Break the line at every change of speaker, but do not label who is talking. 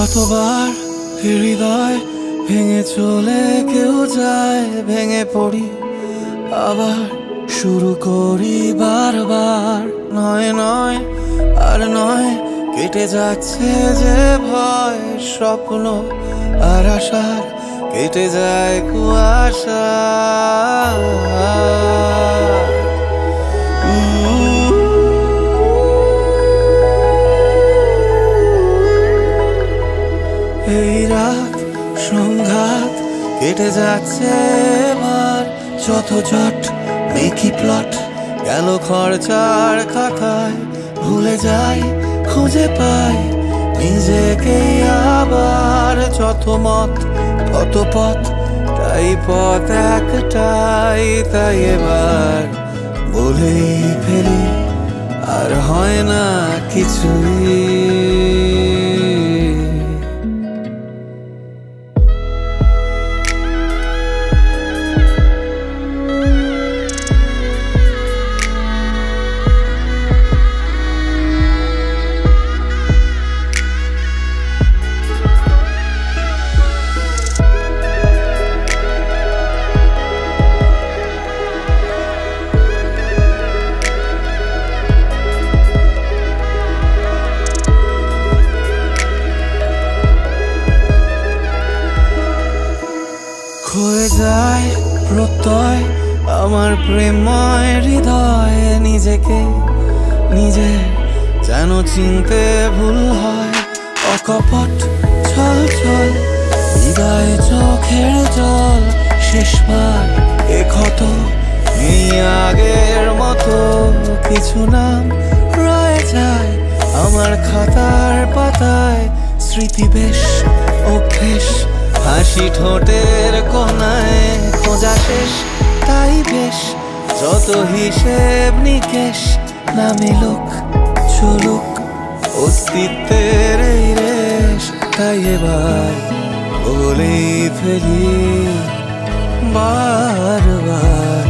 কতবার হৃদয় ভেঙে চলে কেউ যায়, ভেঙে পড়ি আবার শুরু করি বারবার। নয় নয় আর নয়, কেটে যাচ্ছে যে ভয়, স্বপ্ন আর আশার কেটে যায় কুয়াশা। এই রাত সংঘাত কেটে যাচ্ছে এবার, যত জট মেকি প্লট গেল খরচার খাতায়। ভুলে যাই খুঁজে পাই নিজেকে আবার, যত মত তত পথ তাই পথ একটাই। তাই এবার বলেই ফেলি আর হয় না কিছুই। হয়ে যায় প্রত্যয় আমার প্রেমময় হৃদয়ে, নিজেকে নিজে যেন চিনতে ভুল হয়। অকপট ছল ছল হৃদয় চোখের জল, শেষবার এ ক্ষত নেই আগের মতো। কিছু নাম রয়ে যায় আমার খাতার পাতায়, স্মৃতি বেশ অভ্যেস হাসি ঠোঁটের কোনায়। খোঁজা শেষ তাই বেশ, যত হিসেব নিকেশ না মিলুক চলুক অস্তিত্বের এই রেশ। তাই এবার বলেই ফেলি বারবার